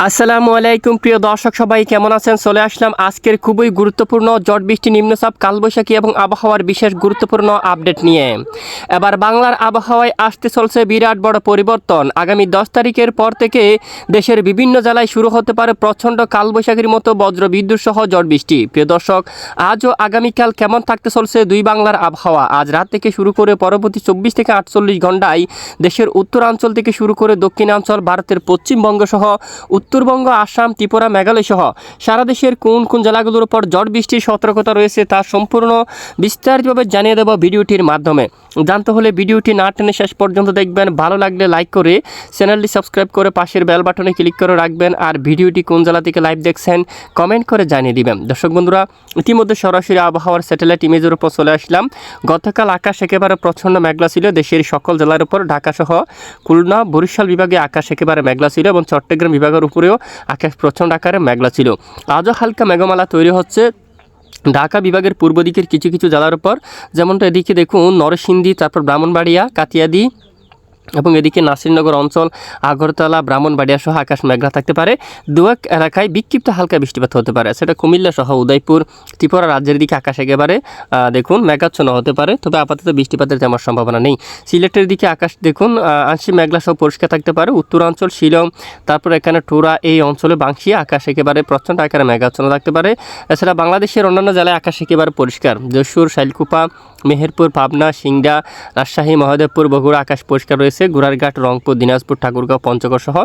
আসসালামু আলাইকুম প্রিয় দর্শক, সবাই কেমন আছেন? চলে আসলাম আজকের খুবই গুরুত্বপূর্ণ ঝড় বৃষ্টি, নিম্নচাপ, কালবৈশাখী এবং আবহাওয়ার বিশেষ গুরুত্বপূর্ণ আপডেট নিয়ে। এবার বাংলার আবহাওয়ায় আসতে চলছে বিরাট বড় পরিবর্তন। আগামী 10 তারিখের পর থেকে দেশের বিভিন্ন জেলায় শুরু হতে পারে প্রচণ্ড কালবৈশাখীর মতো বজ্রবিদ্যুৎ সহ ঝড় বৃষ্টি। প্রিয় দর্শক, আজ ও আগামীকাল কেমন থাকতে চলছে দুই বাংলার আবহাওয়া? আজ রাত থেকে শুরু করে পরবর্তী 24 থেকে 48 ঘন্টায় দেশের উত্তরাঞ্চল থেকে শুরু করে দক্ষিণাঞ্চল, ভারতের পশ্চিমবঙ্গ সহ উত্তরবঙ্গ, আসাম, ত্রিপুরা, মেঘালয় সহ সারা দেশের কোন কোন জেলাগুলোর উপর ঝড় বৃষ্টির সতর্কতা রয়েছে তা সম্পূর্ণ বিস্তারিতভাবে জানিয়ে দেব ভিডিওটির মাধ্যমে। জানতে হলে ভিডিওটি না টেনে শেষ পর্যন্ত দেখবেন। ভালো লাগলে লাইক করে চ্যানেলটি সাবস্ক্রাইব করে পাশের বেল বাটনে ক্লিক করে রাখবেন। আর ভিডিওটি কোন জেলা থেকে লাইভ দেখছেন কমেন্ট করে জানিয়ে দিবেন। দর্শক বন্ধুরা, ইতিমধ্যে সরাসরি আবহাওয়ার স্যাটেলাইট ইমেজের উপর চলে আসলাম। গতকাল আকাশ একেবারে প্রচণ্ড মেঘলা ছিল দেশের সকল জেলার উপর। ঢাকা সহ খুলনা, বরিশাল বিভাগে আকাশ একেবারে মেঘলা ছিল এবং চট্টগ্রাম বিভাগের উপরেও আকাশ প্রচণ্ড আকারে মেঘলা ছিল। আজও হালকা মেঘমালা তৈরি হচ্ছে ঢাকা বিভাগের পূর্ব দিকের কিছু কিছু জেলার উপর, যেমনটা এদিকে দেখুন নরসিংদী, তারপর ব্রাহ্মণবাড়িয়া, কাতিয়াদি এবং এদিকে নাসিরনগর অঞ্চল, আগরতলা, ব্রাহ্মণবাড়িয়া সহ আকাশ মেঘলা থাকতে পারে। দু এক এলাকায় বিক্ষিপ্ত হালকা বৃষ্টিপাত হতে পারে, সেটা কুমিল্লা সহ উদয়পুর, ত্রিপুরা রাজ্যের দিকে আকাশ একেবারে দেখুন মেঘাচ্ছন্ন হতে পারে, তবে আপাতত বৃষ্টিপাতের তেমন সম্ভাবনা নেই। সিলেটের দিকে আকাশ দেখুন আংশিক মেঘলা সহ পরিষ্কার থাকতে পারে। উত্তরাঞ্চল, শিলং, তারপর এখানে টোরা এই অঞ্চলে বাংশিয়া আকাশ একেবারে প্রচণ্ড আকারে মেঘাচ্ছন্ন থাকতে পারে। এছাড়া বাংলাদেশের অন্যান্য জেলায় আকাশ একেবারে পরিষ্কার। যশোর, শাইলকুপা, মেহেরপুর, পাবনা, সিংড়া, রাজশাহী, মহদেবপুর, বগুড়া আকাশ পরিষ্কার রয়েছে। গোড়ারঘাট, রংপুর, দিনাজপুর, ঠাকুরগাঁও, পঞ্চগড় সহ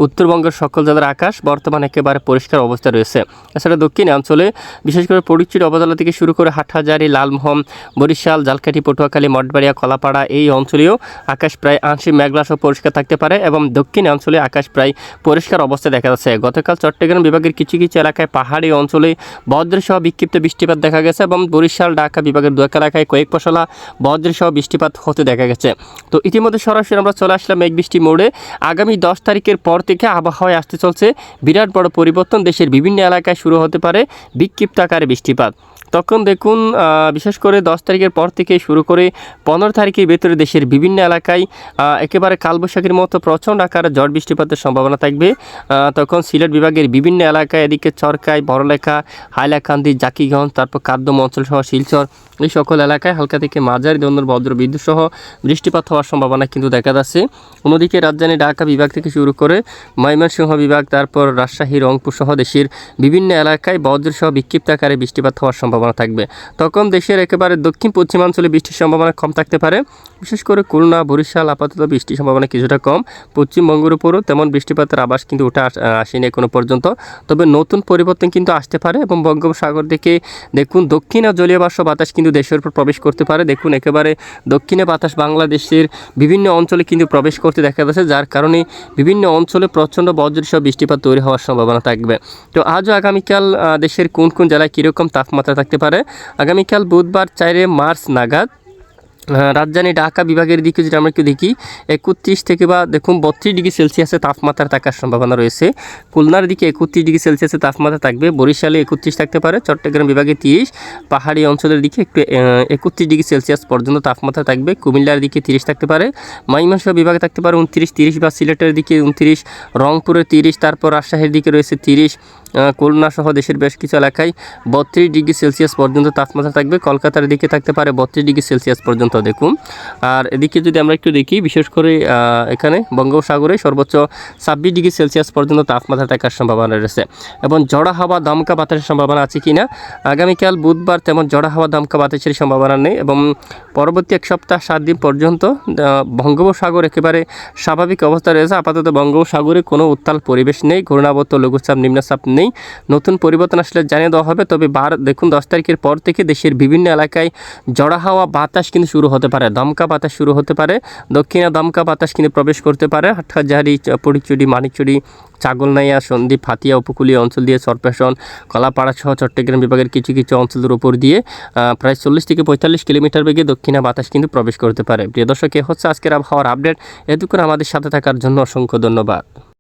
উত্তরবঙ্গের সকল জেলার আকাশ বর্তমানে একেবারে পরিষ্কার অবস্থা রয়েছে। এছাড়া দক্ষিণ অঞ্চলে বিশেষ করে ফটিকছড়ি উপজেলা থেকে শুরু করে হাটহাজারী, লালমোহন, বরিশাল, ঝালকাঠি, পটুয়াখালী, মঠবাড়িয়া, কলাপাড়া এই অঞ্চলেও আকাশ প্রায় আংশিক মেঘলা সহ পরিষ্কার থাকতে পারে এবং দক্ষিণ অঞ্চলে আকাশ প্রায় পরিষ্কার অবস্থায় দেখা যাচ্ছে। গতকাল চট্টগ্রাম বিভাগের কিছু কিছু এলাকায় পাহাড়ি অঞ্চলে বজ্রসহ বিক্ষিপ্ত বৃষ্টিপাত দেখা গেছে এবং বরিশাল, ঢাকা বিভাগের দু এক এলাকায় কয়েক পশলা বজ্রসহ বৃষ্টিপাত হতে দেখা গেছে। তো ইতিমধ্যে সরাসরি আমরা চলে আসলাম মেঘ বৃষ্টি মোড়ে। আগামী 10 তারিখের পর থেকে আবহাওয়ায় আসতে চলছে বিরাট বড় পরিবর্তন। দেশের বিভিন্ন এলাকায় শুরু হতে পারে বিক্ষিপ্ত আকারে বৃষ্টিপাত। তখন দেখুন বিশেষ করে 10 তারিখের পর থেকে শুরু করে 15 তারিখের ভেতরে দেশের বিভিন্ন এলাকায় একেবারে কালবৈশাখীর মতো প্রচণ্ড আকারে ঝড় বৃষ্টিপাতের সম্ভাবনা থাকবে। তখন সিলেট বিভাগের বিভিন্ন এলাকায়, এদিকে চরকাই, বড়লেখা, হাইলাকান্দি, জাকিগঞ্জ, তারপর কাদ্দম অঞ্চল সহ শিলচর এই সকল এলাকায় হালকা থেকে মাঝারি ধরনের বজ্রবিদ্যুৎ সহ বৃষ্টিপাত হওয়ার সম্ভাবনা কিন্তু দেখা যাচ্ছে। অন্যদিকে রাজধানী ঢাকা বিভাগ থেকে শুরু করে ময়মনসিংহ বিভাগ, তারপর রাজশাহী, রংপুর সহ দেশের বিভিন্ন এলাকায় বজ্রসহ বিক্ষিপ্ত আকারে বৃষ্টিপাত হওয়ার সম্ভাবনা থাকবে। তখন দেশের একেবারে দক্ষিণ পশ্চিমাঞ্চলে বৃষ্টির সম্ভাবনা কম থাকতে পারে। বিশেষ করে খুলনা, বরিশাল আপাতত বৃষ্টির সম্ভাবনা কিছুটা কম। পশ্চিমবঙ্গের উপরও তেমন বৃষ্টিপাতের আভাস কিন্তু উঠে আসেনি এখনো পর্যন্ত, তবে নতুন পরিবর্তন কিন্তু আসতে পারে এবং বঙ্গোপসাগর থেকে দেখুন দক্ষিণে জলীয় বাষ্প বাতাস কিন্তু দেশের উপর প্রবেশ করতে পারে। দেখুন একেবারে দক্ষিণে বাতাস বাংলাদেশের বিভিন্ন অঞ্চলে কিন্তু প্রবেশ করতে দেখা যাচ্ছে, যার কারণে বিভিন্ন অঞ্চলে প্রচণ্ড বজ্রসহ বৃষ্টিপাত তৈরি হওয়ার সম্ভাবনা থাকবে। তো আজও আগামীকাল দেশের কোন কোন জেলায় কীরকম তাপমাত্রা থাকতে পারে? আগামীকাল বুধবার 4 মার্চ নাগাদ রাজধানী ঢাকা বিভাগের দিকে যদি আমরা একটু দেখি 31 থেকে বা দেখুন 32 ডিগ্রি সেলসিয়াসের তাপমাত্রা থাকার সম্ভাবনা রয়েছে। খুলনার দিকে 31 ডিগ্রি সেলসিয়াসের তাপমাত্রা থাকবে। বরিশালে 31 থাকতে পারে। চট্টগ্রাম বিভাগে 30, পাহাড়ি অঞ্চলের দিকে একটু 31 ডিগ্রি সেলসিয়াস পর্যন্ত তাপমাত্রা থাকবে। কুমিল্লার দিকে 30 থাকতে পারে। ময়মনসিংহ বিভাগে থাকতে পারে 29, 30 বা সিলেটের দিকে 29, রংপুরে 30, তারপর রাজশাহীর দিকে রয়েছে 30, খুলনা সহ দেশের বেশ কিছু এলাকায় 32 ডিগ্রি সেলসিয়াস পর্যন্ত তাপমাত্রা থাকবে। কলকাতার দিকে থাকতে পারে 32 ডিগ্রি সেলসিয়াস পর্যন্ত দেখুন। আর এদিকে যদি আমরা একটু দেখি, বিশেষ করে এখানে বঙ্গোপসাগরে সর্বোচ্চ 26 ডিগ্রি সেলসিয়াস পর্যন্ত তাপমাত্রা থাকার সম্ভাবনা রয়েছে। এবং জড়া হাওয়া, দমকা বাতাসের সম্ভাবনা আছে কি না? আগামীকাল বুধবার তেমন জড়া হাওয়া, দমকা বাতাসের সম্ভাবনা নেই এবং পরবর্তী 1 সপ্তাহ 7 দিন পর্যন্ত বঙ্গোপসাগর একেবারে স্বাভাবিক অবস্থা রয়েছে। আপাতত বঙ্গোপসাগরে কোনো উত্তাল পরিবেশ নেই, ঘূর্ণাবর্ত, লঘুচাপ, নিম্নচাপ নেই। নতুন পরিবর্তন আসলে জানিয়ে দেওয়া হবে। তবে দেখুন 10 তারিখের পর থেকে দেশের বিভিন্ন এলাকায় জড়া হাওয়া বাতাস কিন্তু শুরু হতে পারে, দমকা বাতাস শুরু হতে পারে। দক্ষিণে দমকা বাতাস কিন্তু প্রবেশ করতে পারে। হাটহাজারী, ফটিকছড়ি, মানিকছড়ি, ছাগলনাইয়া, সন্দ্বীপ, হাতিয়া উপকূলীয় অঞ্চল দিয়ে চরপেশন, কলাপাড়া সহ চট্টগ্রাম বিভাগের কিছু কিছু অঞ্চলের উপর দিয়ে প্রায় 40 থেকে 45 কিলোমিটার বেগে দক্ষিণা বাতাস কিন্তু প্রবেশ করতে পারে। প্রিয় দর্শক, এ হচ্ছে আজকের আবহাওয়ার আপডেট। এতক্ষণ আমাদের সাথে থাকার জন্য অসংখ্য ধন্যবাদ।